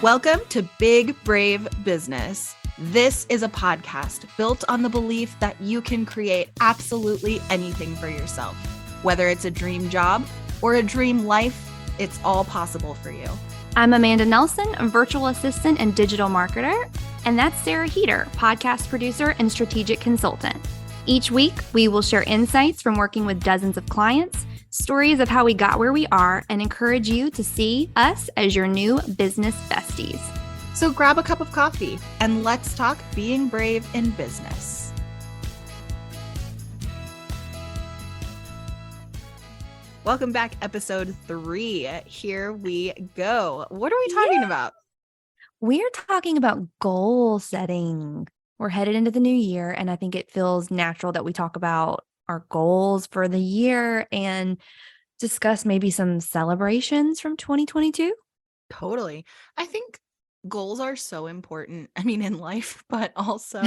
Welcome to Big Brave Business. This is a podcast built on the belief that you can create absolutely anything for yourself. Whether it's a dream job or a dream life, it's all possible for you. I'm Amanda Nelson, a virtual assistant and digital marketer, and that's Sarah Heater, podcast producer and strategic consultant. Each week, we will share insights from working with dozens of clients, stories of how we got where we are, and encourage you to see us as your new business besties. So grab a cup of coffee and let's talk being brave in business. Welcome back, episode 3. Here we go. What are we talking about? We're talking about goal setting. We're headed into the new year, and I think it feels natural that we talk about our goals for the year and discuss maybe some celebrations from 2022. Totally. I think goals are so important. I mean, in life, but also,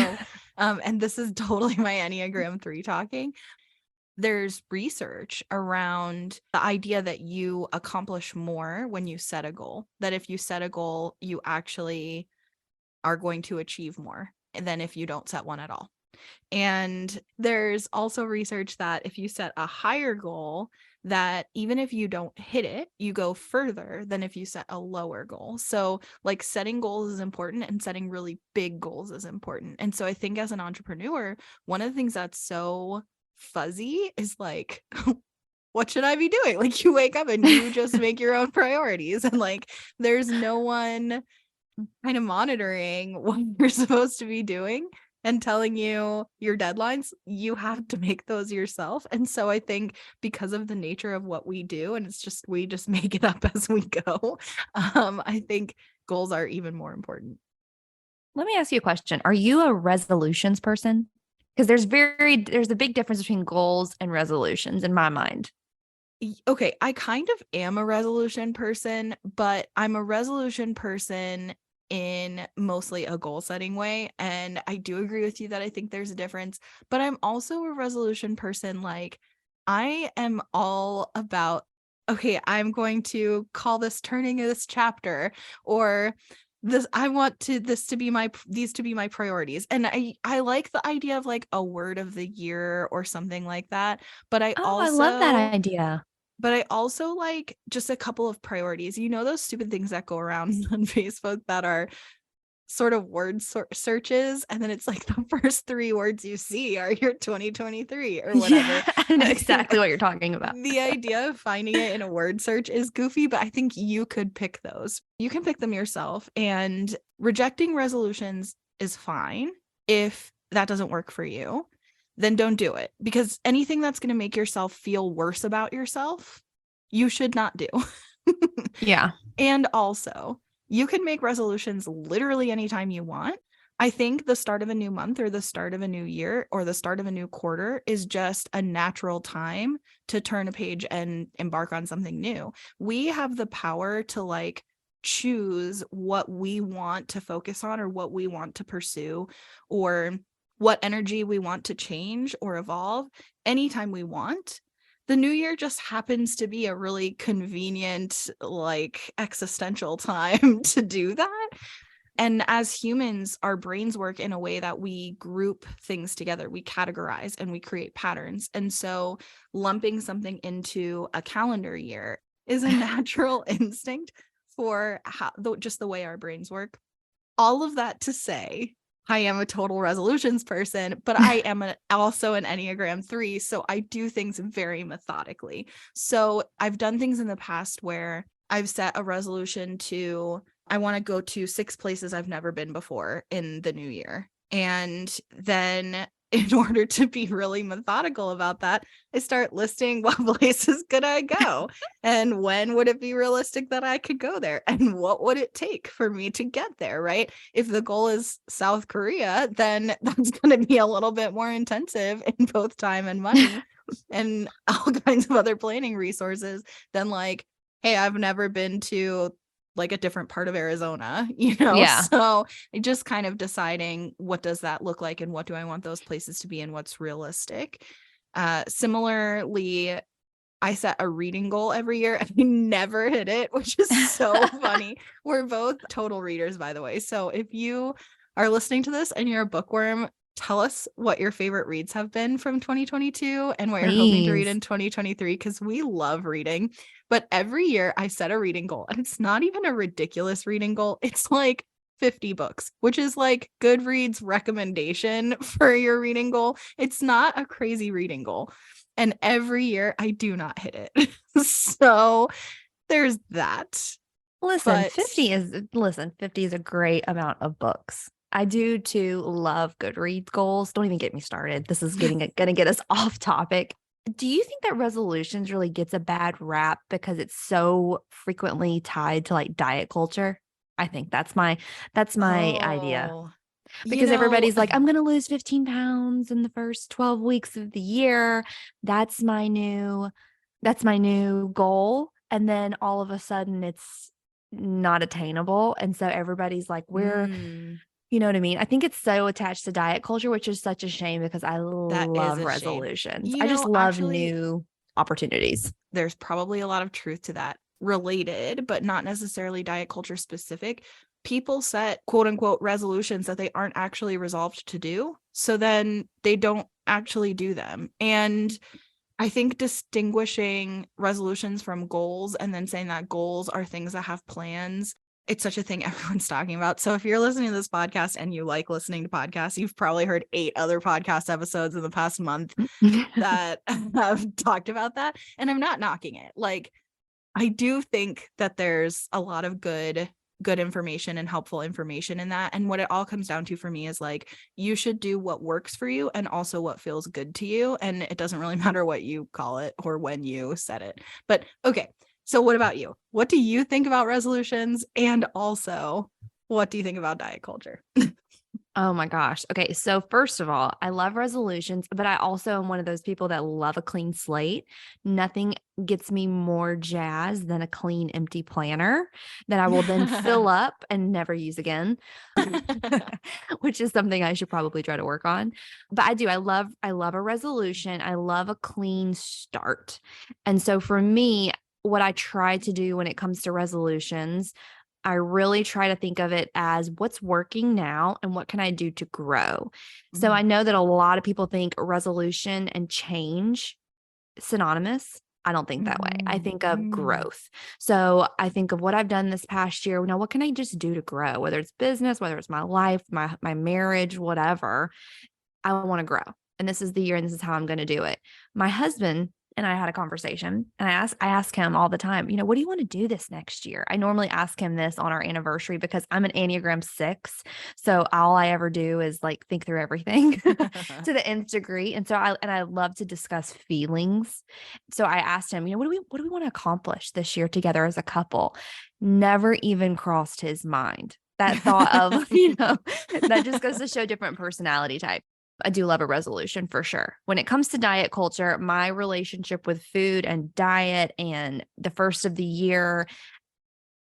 and this is totally my Enneagram 3 talking. There's research around the idea that you accomplish more when you set a goal, that if you set a goal, you actually are going to achieve more than if you don't set one at all. And there's also research that if you set a higher goal, that even if you don't hit it, you go further than if you set a lower goal. So like setting goals is important, and setting really big goals is important. And so I think as an entrepreneur, one of the things that's so fuzzy is like, what should I be doing? Like you wake up and you just make your own priorities, and like there's no one kind of monitoring what you're supposed to be doing and telling you your deadlines. You have to make those yourself. And so I think because of the nature of what we do, and it's just we just make it up as we go, I think goals are even more important. Let me ask you a question. Are you a resolutions person? Because there's a big difference between goals and resolutions in my mind. Okay, I kind of am a resolution person, but I'm a resolution person in mostly a goal setting way. And I do agree with you that I think there's a difference, but I'm also a resolution person. Like I am all about, okay, I'm going to call this turning this chapter, or this, I want to these to be my priorities. And I like the idea of like a word of the year or something like that. But I love that idea. But I also like just a couple of priorities. You know, those stupid things that go around on Facebook that are sort of word searches, and then it's like the first 3 words you see are your 2023 or whatever. Yeah, I know exactly what you're talking about. The idea of finding it in a word search is goofy, but I think you could pick those. You can pick them yourself, and rejecting resolutions is fine. If that doesn't work for you, then don't do it, because anything that's going to make yourself feel worse about yourself, you should not do. Yeah. And also, you can make resolutions literally anytime you want. I think the start of a new month or the start of a new year or the start of a new quarter is just a natural time to turn a page and embark on something new. We have the power to like choose what we want to focus on or what we want to pursue or what energy we want to change or evolve anytime we want. The new year just happens to be a really convenient, like existential time to do that. And as humans, our brains work in a way that we group things together, we categorize and we create patterns. And so lumping something into a calendar year is a natural instinct for just the way our brains work. All of that to say, I am a total resolutions person, but I am also an Enneagram 3. So I do things very methodically. So I've done things in the past where I've set a resolution to, I want to go to 6 places I've never been before in the new year. And then in order to be really methodical about that, I start listing what places could I go and when would it be realistic that I could go there and what would it take for me to get there, right? If the goal is South Korea, then that's going to be a little bit more intensive in both time and money and all kinds of other planning resources than like, hey, I've never been to like a different part of Arizona, you know? Yeah. So just kind of deciding what does that look like and what do I want those places to be and what's realistic. Similarly, I set a reading goal every year and I never hit it, which is so funny. We're both total readers, by the way. So if you are listening to this and you're a bookworm, tell us what your favorite reads have been from 2022 and what you're hoping to read Please. in 2023, because we love reading. But every year I set a reading goal, and it's not even a ridiculous reading goal. It's like 50 books, which is like Goodreads recommendation for your reading goal. It's not a crazy reading goal. And every year I do not hit it. So there's that. Listen, But 50 is a great amount of books. I do too love Goodreads goals. Don't even get me started. This is gonna get us off topic. Do you think that resolutions really gets a bad rap because it's so frequently tied to like diet culture? I think that's my idea. oh, you Because know, everybody's like, I'm gonna lose 15 pounds in the first 12 weeks of the year. That's my new goal. And then all of a sudden it's not attainable. And so everybody's like, mm, you know what I mean? I think it's so attached to diet culture, which is such a shame because I that is love a shame. resolutions. I just love Actually, new opportunities. there's probably a lot of truth to that, related, but not necessarily diet culture specific. People set quote unquote resolutions that they aren't actually resolved to do. So then they don't actually do them. And I think distinguishing resolutions from goals and then saying that goals are things that have plans, it's such a thing everyone's talking about. So if you're listening to this podcast and you like listening to podcasts, you've probably heard 8 other podcast episodes in the past month that have talked about that. And I'm not knocking it. Like, I do think that there's a lot of good information and helpful information in that. And what it all comes down to for me is like, you should do what works for you and also what feels good to you. And it doesn't really matter what you call it or when you set it. But okay. So what about you? What do you think about resolutions? And also, what do you think about diet culture? Oh my gosh. Okay. So, first of all, I love resolutions, but I also am one of those people that love a clean slate. Nothing gets me more jazzed than a clean, empty planner that I will then fill up and never use again, which is something I should probably try to work on. But I do. I love a resolution. I love a clean start. And so, for me, what I try to do when it comes to resolutions, I really try to think of it as what's working now and what can I do to grow. So I know that a lot of people think resolution and change synonymous. I don't think that way. I think of growth. So I think of what I've done this past year. Now, what can I just do to grow? Whether it's business, whether it's my life, my marriage, whatever, I want to grow. And this is the year and this is how I'm going to do it. My husband and I had a conversation and I ask him all the time, what do you want to do this next year? I normally ask him this on our anniversary because I'm an Enneagram 6. So all I ever do is like think through everything to the nth degree. And so I love to discuss feelings. So I asked him, what do we want to accomplish this year together as a couple? Never even crossed his mind. That thought of, that just goes to show different personality type. I do love a resolution for sure. When it comes to diet culture, my relationship with food and diet and the first of the year,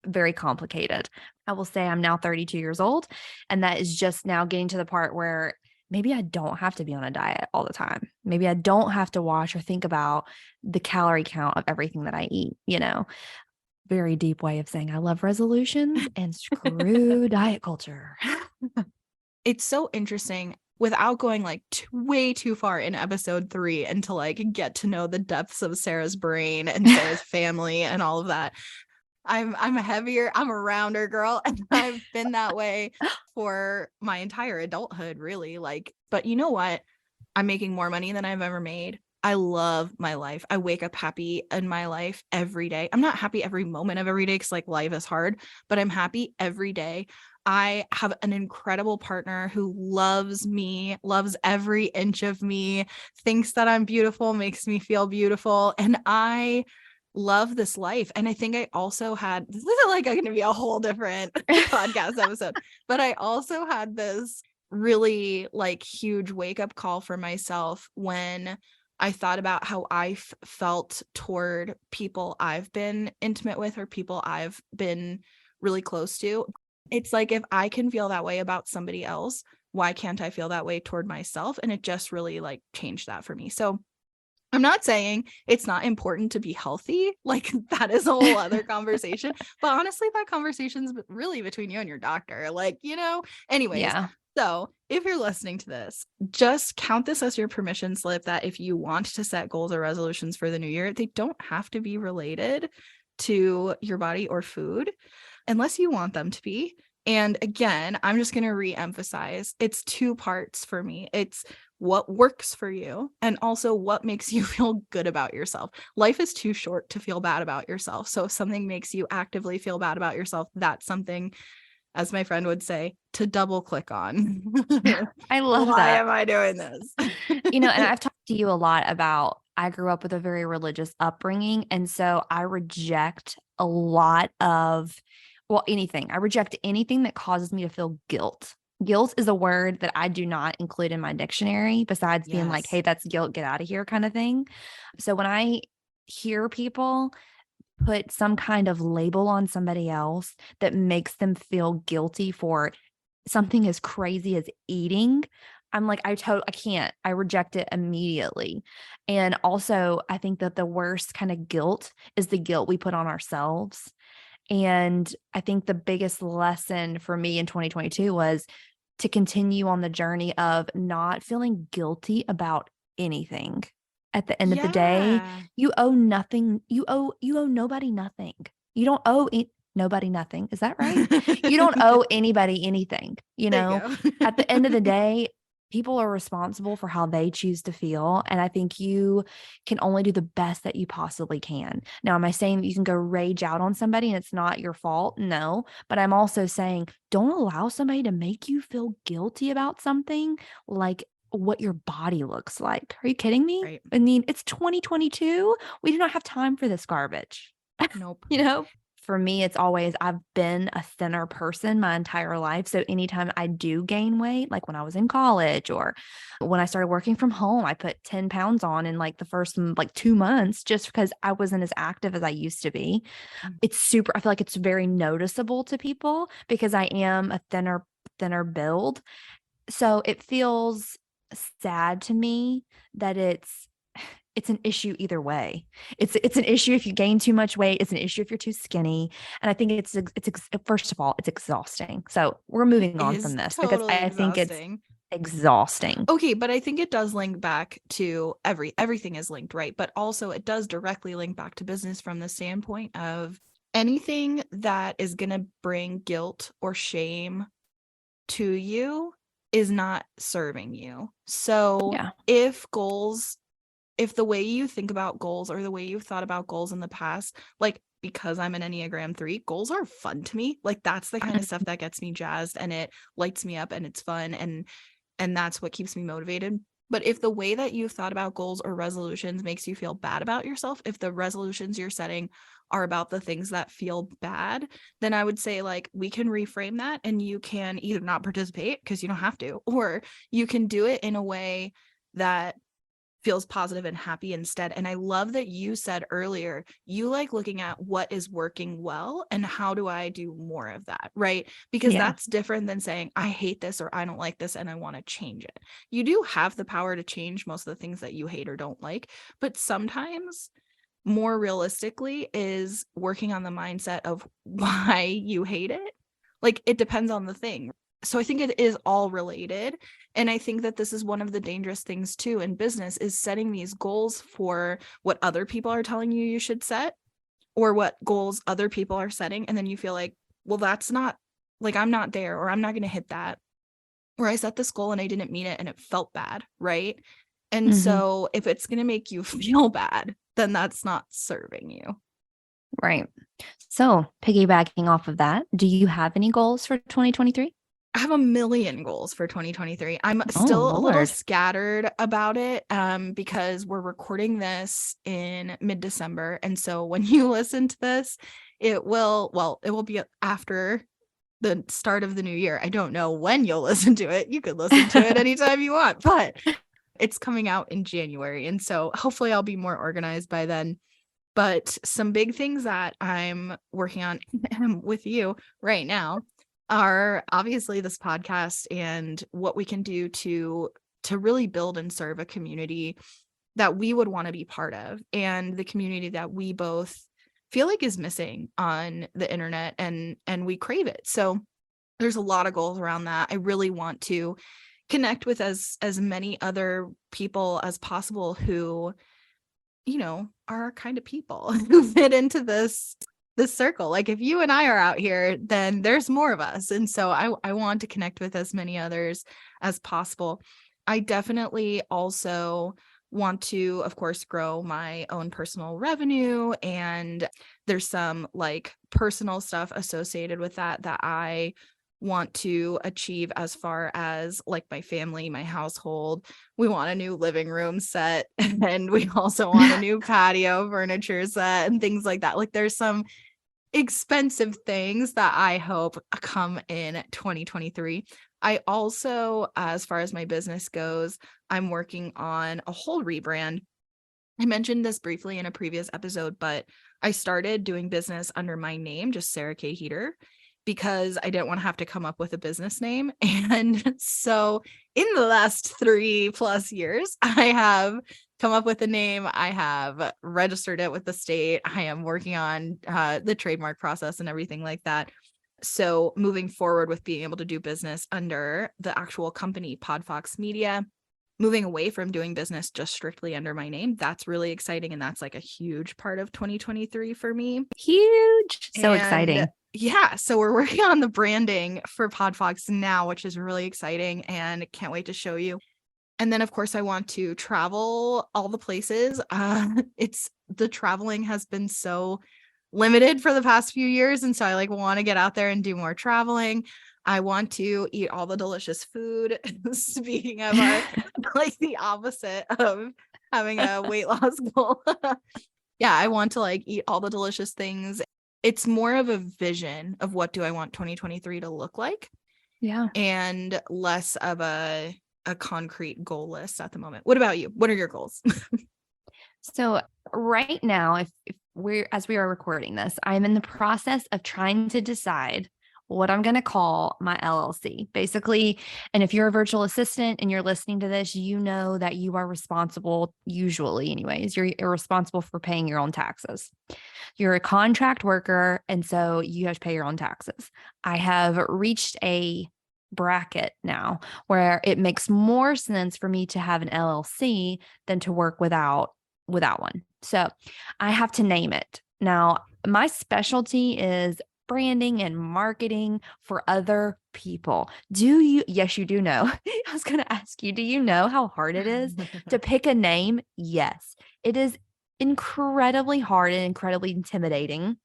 very complicated. I will say I'm now 32 years old, and that is just now getting to the part where maybe I don't have to be on a diet all the time. Maybe I don't have to watch or think about the calorie count of everything that I eat, Very deep way of saying I love resolutions and screw diet culture. It's so interesting, without going like way too far in episode 3 and to like get to know the depths of Sarah's brain and Sarah's family and all of that. I'm heavier, I'm a rounder girl, and I've been that way for my entire adulthood, really. Like, but you know what? I'm making more money than I've ever made. I love my life. I wake up happy in my life every day. I'm not happy every moment of every day because like life is hard, but I'm happy every day. I have an incredible partner who loves me, loves every inch of me, thinks that I'm beautiful, makes me feel beautiful. And I love this life. And I think I also had, this is like going to be a whole different podcast episode, but I also had this really like huge wake up call for myself when I thought about how I felt toward people I've been intimate with or people I've been really close to. It's like, if I can feel that way about somebody else, why can't I feel that way toward myself? And it just really like changed that for me. So I'm not saying it's not important to be healthy. Like that is a whole other conversation. But honestly, that conversation's really between you and your doctor. Like, anyways. Yeah. So if you're listening to this, just count this as your permission slip that if you want to set goals or resolutions for the new year, they don't have to be related to your body or food unless you want them to be. And again, I'm just going to re-emphasize it's two parts for me. It's what works for you and also what makes you feel good about yourself. Life is too short to feel bad about yourself. So if something makes you actively feel bad about yourself, that's something, as my friend would say, to double click on. I love Why that. am I doing this? And I've talked to you a lot about, I grew up with a very religious upbringing. And so I reject a lot of, anything. I reject anything that causes me to feel guilt. Guilt is a word that I do not include in my dictionary besides being like, hey, that's guilt, get out of here kind of thing. So when I hear people put some kind of label on somebody else that makes them feel guilty for something as crazy as eating, I'm like, I can't. I reject it immediately. And also, I think that the worst kind of guilt is the guilt we put on ourselves. And I think the biggest lesson for me in 2022 was to continue on the journey of not feeling guilty about anything. At the end of the day, Yeah. you owe nothing. You owe nobody nothing. You don't owe nobody nothing. Is that right? You don't owe anybody anything. There you go. At the end of the day, people are responsible for how they choose to feel. And I think you can only do the best that you possibly can. Now, am I saying that you can go rage out on somebody and it's not your fault? No. But I'm also saying don't allow somebody to make you feel guilty about something like what your body looks like. Are you kidding me? Right. I mean, it's 2022. We do not have time for this garbage. Nope. For me, it's always, I've been a thinner person my entire life. So anytime I do gain weight, like when I was in college or when I started working from home, I put 10 pounds on in like the first 2 months just because I wasn't as active as I used to be. It's I feel like it's very noticeable to people because I am a thinner build. So it feels sad to me that it's an issue either way. It's an issue if you gain too much weight. It's an issue if you're too skinny. And I think it's first of all, it's exhausting. So we're moving on from this because totally I think it's exhausting. exhausting. Okay, but I think it does link back to everything is linked, right? But also it does directly link back to business from the standpoint of anything that is going to bring guilt or shame to you is not serving you. So Yeah. if the way you think about goals or the way you've thought about goals in the past, like because I'm an Enneagram 3, goals are fun to me. Like that's the kind of stuff that gets me jazzed and it lights me up and it's fun and that's what keeps me motivated. But if the way that you've thought about goals or resolutions makes you feel bad about yourself, if the resolutions you're setting are about the things that feel bad, then I would say like we can reframe that and you can either not participate because you don't have to, or you can do it in a way that feels positive and happy instead. And I love that you said earlier, you like looking at what is working well and how do I do more of that, right? Because that's different than saying, I hate this or I don't like this and I want to change it. You do have the power to change most of the things that you hate or don't like, but sometimes more realistically is working on the mindset of why you hate it. Like it depends on the thing. So I think it is all related. And I think that this is one of the dangerous things too in business is setting these goals for what other people are telling you should set or what goals other people are setting. And then you feel like, well, that's not like, I'm not there or I'm not going to hit that. Or I set this goal and I didn't meet it and it felt bad. Right. And so if it's going to make you feel bad, then that's not serving you. Right. So piggybacking off of that, do you have any goals for 2023? I have a million goals for 2023. I'm still a little scattered about it because we're recording this in mid-December. And so when you listen to this, it will be after the start of the new year. I don't know when you'll listen to it. You could listen to it anytime you want, but it's coming out in January. And so hopefully I'll be more organized by then. But some big things that I'm working on with you right now are obviously this podcast and what we can do to really build and serve a community that we would want to be part of, and the community that we both feel like is missing on the internet, and we crave it. So there's a lot of goals around that. I really want to connect with as many other people as possible who, you know, are our kind of people who fit into this circle. Like if you and I are out here, then there's more of us. And so I want to connect with as many others as possible. I definitely also want to, of course, grow my own personal revenue. And there's some like personal stuff associated with that I want to achieve, as far as like my family, my household. We want a new living room set, and we also want a new patio furniture set and things like that. Like there's some expensive things that I hope come in 2023. I also, as far as my business goes, I'm working on a whole rebrand. I mentioned this briefly in a previous episode, but I started doing business under my name, just Sarah K. Heater, because I didn't want to have to come up with a business name. And so in the last 3+ years, I have come up with a name. I have registered it with the state. I am working on the trademark process and everything like that. So moving forward with being able to do business under the actual company, Podfox Media, moving away from doing business just strictly under my name, that's really exciting. And that's like a huge part of 2023 for me. Huge. So And exciting. yeah, so we're working on the branding for Podfox now, which is really exciting, and can't wait to show you. And then of course I want to travel all the places. It's the traveling has been so limited for the past few years, and so I like want to get out there and do more traveling. I want to eat all the delicious food. Speaking of our like the opposite of having a weight loss goal. Yeah, I want to like eat all the delicious things. It's more of a vision of what do I want 2023 to look like, Yeah. and less of a concrete goal list at the moment. What about you? What are your goals? So right now, if we're, as we are recording this, I'm in the process of trying to decide what I'm going to call my LLC. Basically, and if you're a virtual assistant and you're listening to this, you know that you are responsible, usually anyways, you're responsible for paying your own taxes. You're a contract worker, and so you have to pay your own taxes. I have reached a bracket now where it makes more sense for me to have an LLC than to work without one. So I have to name it. Now, my specialty is branding and marketing for other people. Do you? Yes, you do know. I was going to ask you, do you know how hard it is to pick a name? Yes, it is incredibly hard and incredibly intimidating.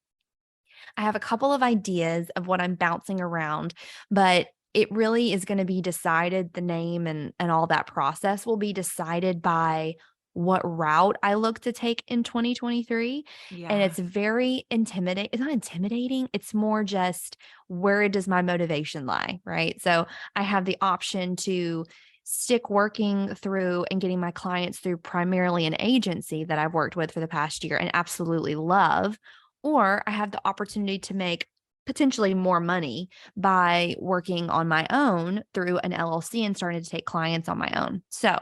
I have a couple of ideas of what I'm bouncing around, but it really is going to be decided, the name and all that process will be decided by what route I look to take in 2023. And Yeah. it's very intimidating. It's not intimidating. It's more just, where does my motivation lie? Right. So I have the option to stick working through and getting my clients through primarily an agency that I've worked with for the past year and absolutely love, or I have the opportunity to make potentially more money by working on my own through an LLC and starting to take clients on my own. So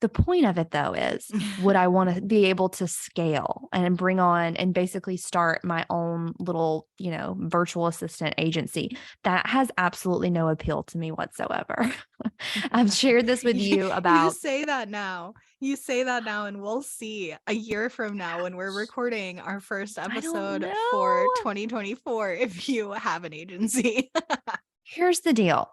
the point of it though is, would I want to be able to scale and bring on and basically start my own little, virtual assistant agency? That has absolutely no appeal to me whatsoever. I've shared this with you about. You say that now, and we'll see a year from now when we're recording our first I don't episode know. for 2024 if you have an agency. Here's the deal.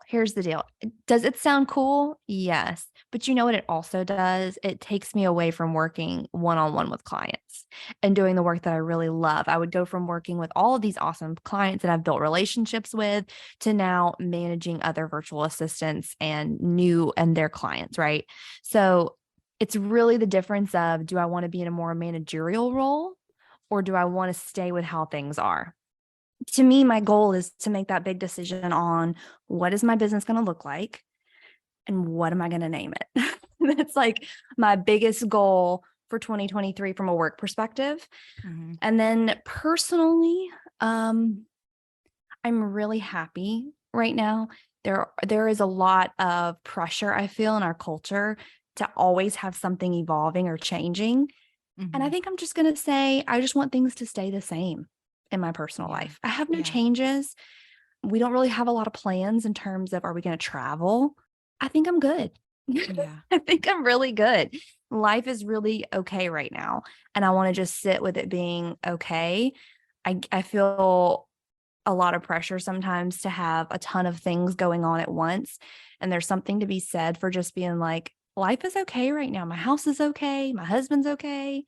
Does it sound cool? Yes. But you know what it also does? It takes me away from working one-on-one with clients and doing the work that I really love. I would go from working with all of these awesome clients that I've built relationships with to now managing other virtual assistants and their clients, right? So it's really the difference of, do I want to be in a more managerial role, or do I want to stay with how things are? To me, my goal is to make that big decision on, what is my business going to look like and what am I going to name it? That's like my biggest goal for 2023 from a work perspective. Mm-hmm. And then personally, I'm really happy right now. There is a lot of pressure I feel in our culture to always have something evolving or changing. And I Mhm. think I'm just going to say, I just want things to stay the same in my personal Yeah. life. I have no Yeah. changes. We don't really have a lot of plans in terms of, are we going to travel? I think I'm good. Yeah. I think I'm really good. Life is really okay right now. And I want to just sit with it being okay. I feel a lot of pressure sometimes to have a ton of things going on at once. And there's something to be said for just being like, life is okay right now. My house is okay. My husband's okay.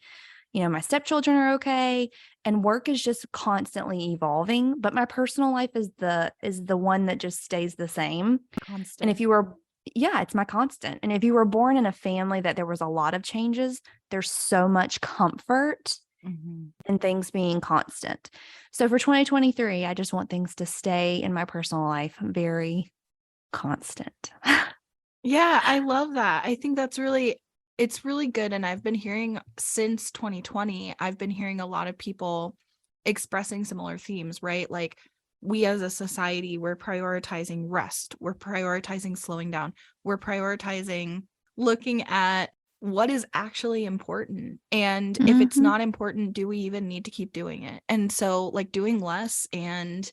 My stepchildren are okay. And work is just constantly evolving. But my personal life is the one that just stays the same. And if Constant. you were, yeah, it's my constant. And if you were born in a family that there was a lot of changes, there's so much comfort Mhm. in things being constant. So for 2023, I just want things to stay in my personal life very constant. Yeah, I love that. I think it's really good. And I've been hearing since 2020, I've been hearing a lot of people expressing similar themes, right? Like we as a society, we're prioritizing rest, we're prioritizing slowing down, we're prioritizing looking at what is actually important. And if it's Mhm. not important, do we even need to keep doing it? And so like doing less and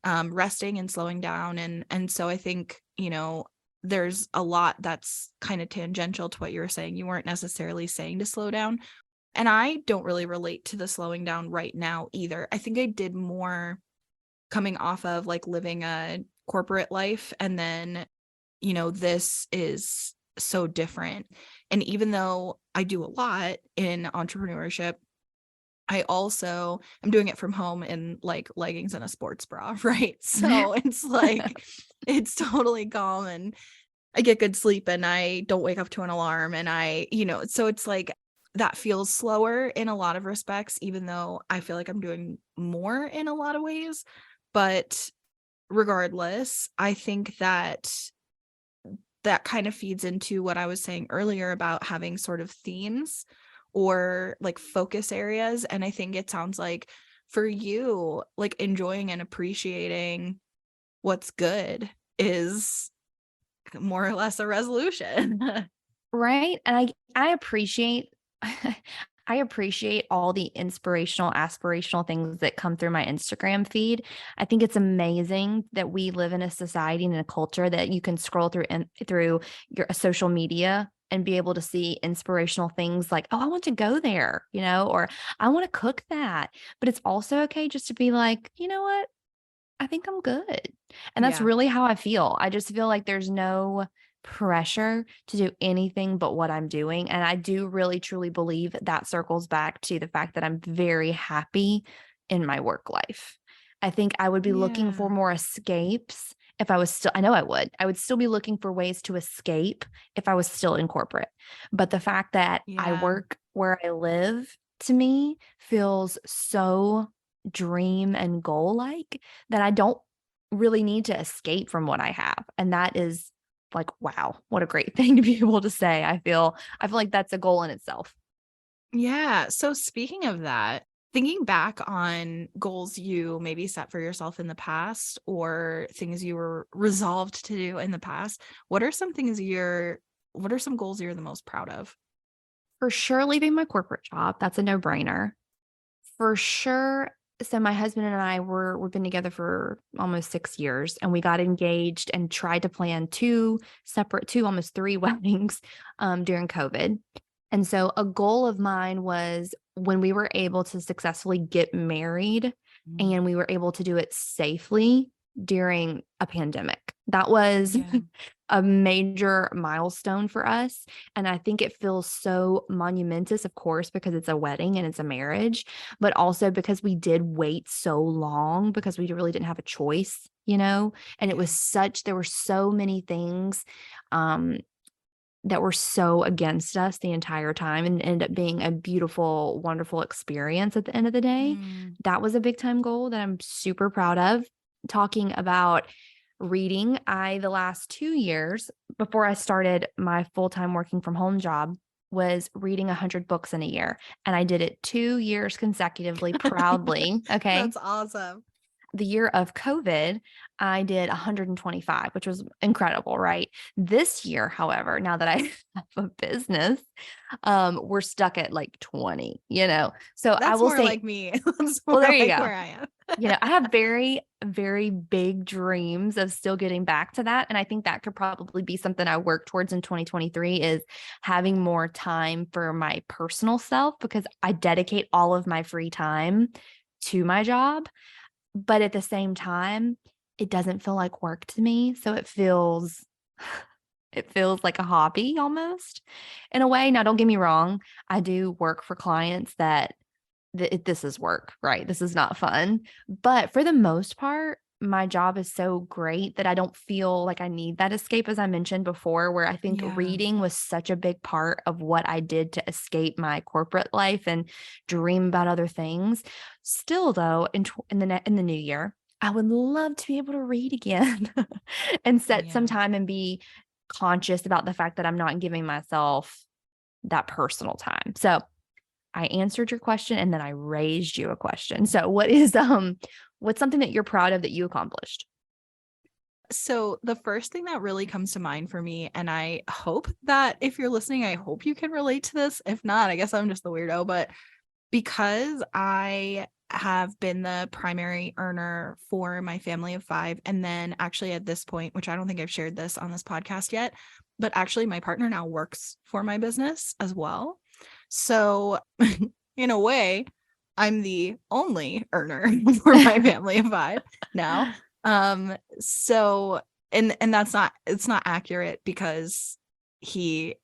resting and slowing down. And so I think, there's a lot that's kind of tangential to what you were saying. You weren't necessarily saying to slow down. And I don't really relate to the slowing down right now either. I think I did more coming off of like living a corporate life. And then, this is so different. And even though I do a lot in entrepreneurship, I also am doing it from home in like leggings and a sports bra, right? So it's like, it's totally calm and I get good sleep and I don't wake up to an alarm and so it's like that feels slower in a lot of respects, even though I feel like I'm doing more in a lot of ways. But regardless, I think that kind of feeds into what I was saying earlier about having sort of themes or like focus areas. And I think it sounds like for you, like enjoying and appreciating what's good is more or less a resolution. Right? And I appreciate I appreciate all the inspirational, aspirational things that come through my Instagram feed. I think it's amazing that we live in a society and a culture that you can scroll through your social media and be able to see inspirational things like, "Oh, I want to go there," or "I want to cook that." But it's also okay just to be like, "You know what? I think I'm good." And that's Yeah. really how I feel. I just feel like there's no pressure to do anything but what I'm doing. And I do really truly believe that circles back to the fact that I'm very happy in my work life. I think I would be looking for Yeah. more escapes if I was still, I know I would. I would still be looking for ways to escape if I was still in corporate. But the fact that I Yeah. work where I live to me feels so dream and goal like that I don't really need to escape from what I have. And that is like, wow, what a great thing to be able to say. I feel like that's a goal in itself. Yeah. So speaking of that, thinking back on goals you maybe set for yourself in the past or things you were resolved to do in the past, what are some goals you're the most proud of? For sure leaving my corporate job, that's a no-brainer. For sure. So my husband and I we've been together for almost 6 years, and we got engaged and tried to plan two, almost 3 weddings during COVID. And so a goal of mine was when we were able to successfully get married Mm. and we were able to do it safely during a pandemic. That was Yeah. a major milestone for us. And I think it feels so monumentous, of course, because it's a wedding and it's a marriage, but also because we did wait so long because we really didn't have a choice, and Yeah. there were so many things um, that were so against us the entire time and ended up being a beautiful, wonderful experience at the end of the day. Mm. That was a big time goal that I'm super proud of. Talking about reading, the last 2 years before I started my full time working from home job was reading 100 books in a year. And I did it 2 years consecutively proudly. Okay. That's awesome. The year of COVID, I did 125, which was incredible, right? This year, however, now that I have a business, we're stuck at like 20, So I That's will more say, like me. That's well, more there you like go. where I am. I have very, very big dreams of still getting back to that. And I think that could probably be something I work towards in 2023 is having more time for my personal self because I dedicate all of my free time to my job. But at the same time, it doesn't feel like work to me. So it feels like a hobby almost in a way. Now, don't get me wrong. I do work for clients that this is work, right? This is not fun. But for the most part, my job is so great that I don't feel like I need that escape, as I mentioned before, where I think Yeah. reading was such a big part of what I did to escape my corporate life and dream about other things. Still, though, in the new year, I would love to be able to read again and set some Yeah. time and be conscious about the fact that I'm not giving myself that personal time. So I answered your question and then I raised you a question. So what's something that you're proud of that you accomplished? So the first thing that really comes to mind for me, and I hope that if you're listening, I hope you can relate to this. If not, I guess I'm just the weirdo, but because I have been the primary earner for my family of 5, and then actually at this point, which I don't think I've shared this on this podcast yet, but actually my partner now works for my business as well. So in a way, I'm the only earner for my family of 5 now. So and that's not, it's not accurate because he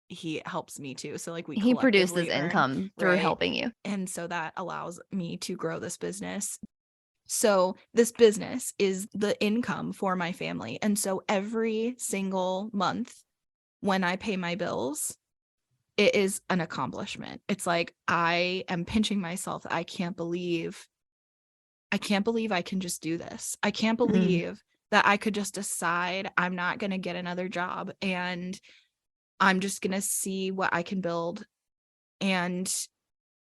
he helps me too. So like we He produces collectively earn, income through right? helping you. And so that allows me to grow this business. So this business is the income for my family. And so every single month when I pay my bills, it is an accomplishment. It's like I am pinching myself. I can't believe I can just do this. I can't Mm. believe that I could just decide I'm not going to get another job and I'm just going to see what I can build, and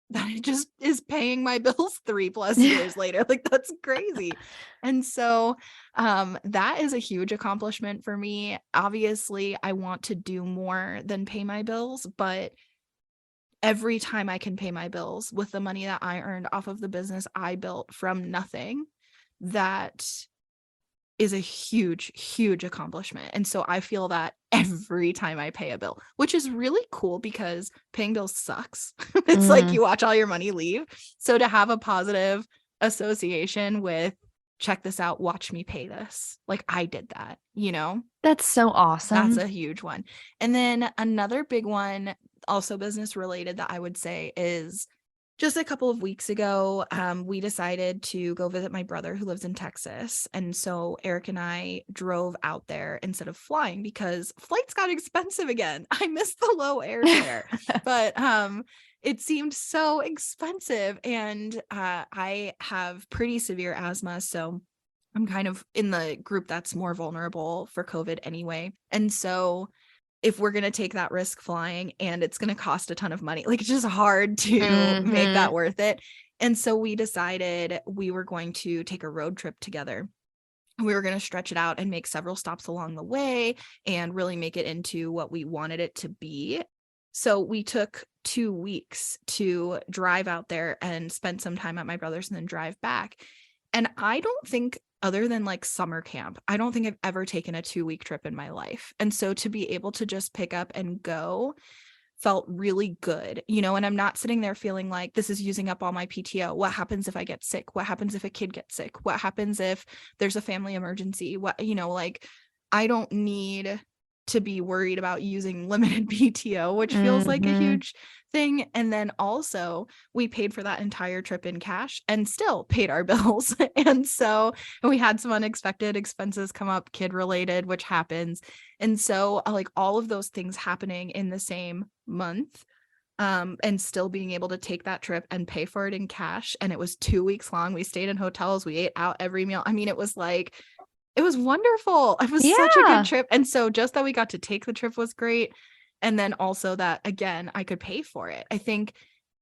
that it just is paying my bills 3+ years later. Like that's crazy. And so that is a huge accomplishment for me. Obviously, I want to do more than pay my bills, but every time I can pay my bills with the money that I earned off of the business I built from nothing, that is a huge, huge accomplishment. And so I feel that every time I pay a bill, which is really cool because paying bills sucks. It's like Mm. you watch all your money leave. So to have a positive association with, check this out, watch me pay this. Like I did that, That's so that's awesome. a huge one. And then another big one, also business related, that I would say is just a couple of weeks ago, we decided to go visit my brother who lives in Texas. And so Eric and I drove out there instead of flying because flights got expensive again. I miss the low airfare, but it seemed so expensive. And I have pretty severe asthma. So I'm kind of in the group that's more vulnerable for COVID anyway. And so if we're going to take that risk flying and it's going to cost a ton of money, like it's just hard to make that Mhm. worth it. And so we decided we were going to take a road trip together. We were going to stretch it out and make several stops along the way and really make it into what we wanted it to be. So we took 2 weeks to drive out there and spend some time at my brother's and then drive back. And I don't think, other than like summer camp, I don't think I've ever taken a 2-week trip in my life. And so to be able to just pick up and go felt really good, and I'm not sitting there feeling like this is using up all my PTO. What happens if I get sick? What happens if a kid gets sick? What happens if there's a family emergency? Like I don't need to be worried about using limited PTO, which feels like a Mhm. huge thing. And then also we paid for that entire trip in cash and still paid our bills. And so we had some unexpected expenses come up, kid related, which happens. And so like all of those things happening in the same month, and still being able to take that trip and pay for it in cash. And it was 2 weeks long. We stayed in hotels. We ate out every meal. I mean, it was wonderful. It was such a good Yeah. trip. And so just that we got to take the trip was great. And then also that, again, I could pay for it. I think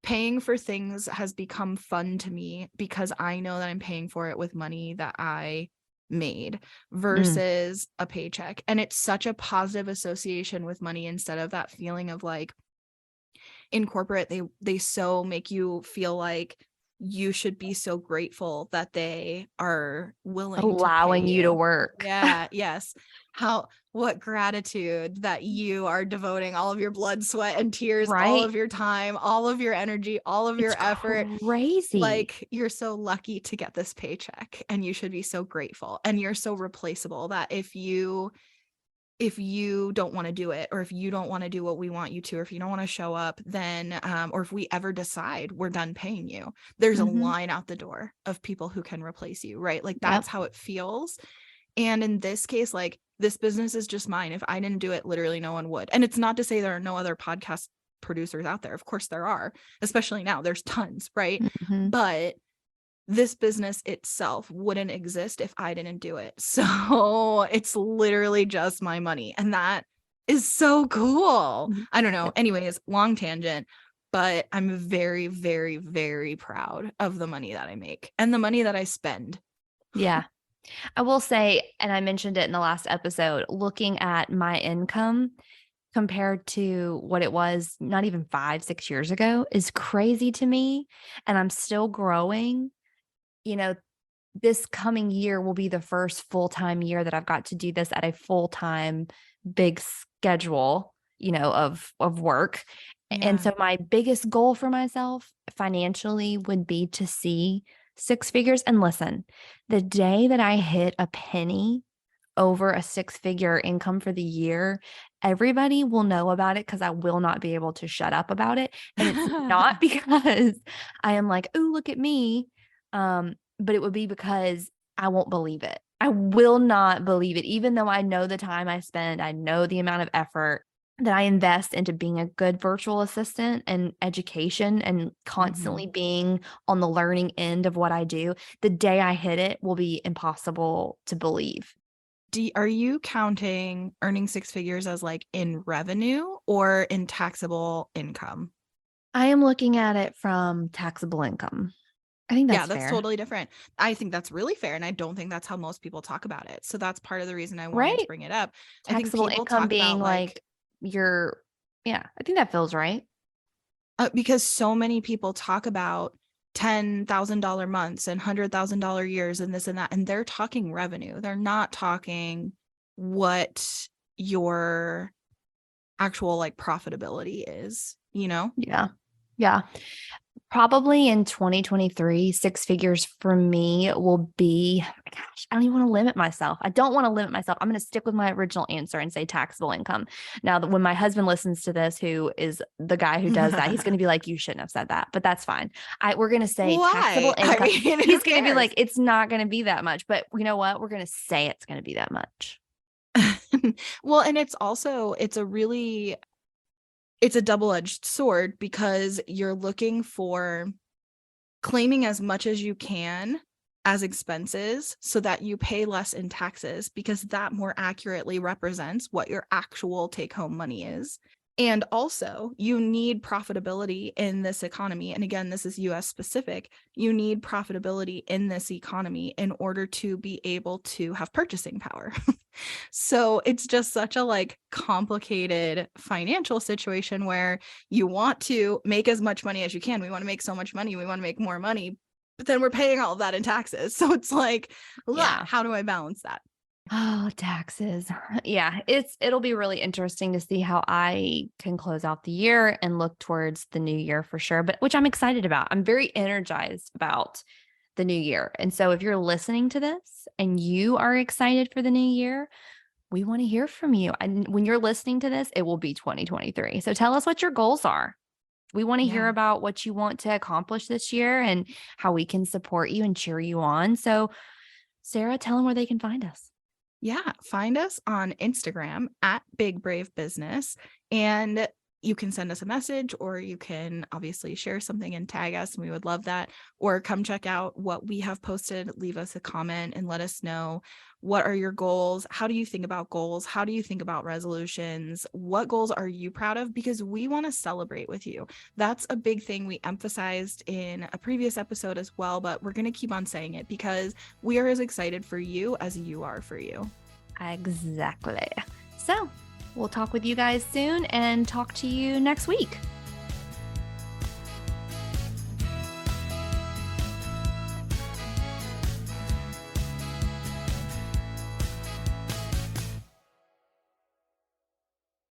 paying for things has become fun to me because I know that I'm paying for it with money that I made versus a paycheck. And it's such a positive association with money instead of that feeling of like, in corporate, they so make you feel like you should be so grateful that they are willing to pay Allowing you to you. work. Yeah, yes. What gratitude that you are devoting all of your blood, sweat, and tears, all Right? of your time, all of your energy, all of It's your effort. crazy. Like, you're so lucky to get this paycheck and you should be so grateful. And you're so replaceable that if you don't want to do it, or if you don't want to do what we want you to, or if you don't want to show up, then or if we ever decide we're done paying you, there's a line out the door of people who can replace you, right? Like, that's how it feels. And in this case, like, this business is just mine. If I didn't do it, literally no one would. And it's not to say there are no other podcast producers out there. Of course there are, especially now, there's tons, right? But this business itself wouldn't exist if I didn't do it. So it's literally just my money. And that is so cool. I don't know. Anyways, long tangent, but I'm very, very, very proud of the money that I make and the money that I spend. Yeah. I will say, and I mentioned it in the last episode, looking at my income compared to what it was not even 5, 6 years ago is crazy to me. And I'm still growing. You know, this coming year will be the first full-time year that I've got to do this at a full-time big schedule, of work. And Yeah. so my biggest goal for myself financially would be to see 6 figures. And listen, the day that I hit a penny over a 6-figure income for the year, everybody will know about it because I will not be able to shut up about it. And it's not because I am like, oh, look at me. But it would be because I won't believe it. I will not believe it, even though I know the time I spend, I know the amount of effort that I invest into being a good virtual assistant and education and constantly being on the learning end of what I do. The day I hit it will be impossible to believe. Are you counting earning 6 figures as like in revenue or in taxable income? I am looking at it from taxable income. I think Yeah, that's that's fair, totally different. I think that's really fair. And I don't think that's how most people talk about it. So that's part of the reason I wanted to right? bring it up. I think Taxable people income talk being about like, like yeah, I think that feels right. because so many people talk about $10,000 months and $100,000 years and this and that, and they're talking revenue. They're not talking what your actual like profitability is, you know? Yeah. Yeah. Probably in 2023, 6 figures for me will be, gosh, I don't even want to limit myself. I don't want to limit myself. I'm going to stick with my original answer and say taxable income. Now, that when my husband listens to this, who is the guy who does that, he's going to be like, you shouldn't have said that, but that's fine. We're going to say taxable Why? I income. mean, who He's going to be cares? like, it's not going to be that much, but you know what? We're going to say it's going to be that much. Well, and it's a double-edged sword because you're looking for claiming as much as you can as expenses so that you pay less in taxes, because that more accurately represents what your actual take-home money is. And also, you need profitability in this economy. And again, this is US specific. You need profitability in this economy in order to be able to have purchasing power. So it's just such a like complicated financial situation where you want to make as much money as you can. We want to make so much money. We want to make more money, but then we're paying all of that in taxes. So it's like, Yeah. how do I balance that? Oh, taxes. Yeah, it'll be really interesting to see how I can close out the year and look towards the new year for sure, but which I'm excited about. I'm very energized about the new year. And so if you're listening to this and you are excited for the new year, we want to hear from you. And when you're listening to this, it will be 2023. So tell us what your goals are. We want to hear Yeah. about what you want to accomplish this year and how we can support you and cheer you on. So Sarah, tell them where they can find us. Yeah. Find us on Instagram at Big Brave Business. And you can send us a message, or you can obviously share something and tag us, and we would love that. Or come check out what we have posted, leave us a comment and let us know, what are your goals? How do you think about goals? How do you think about resolutions? What goals are you proud of? Because we want to celebrate with you. That's a big thing we emphasized in a previous episode as well, but we're going to keep on saying it because we are as excited for you as you are for you. Exactly. So we'll talk with you guys soon and talk to you next week.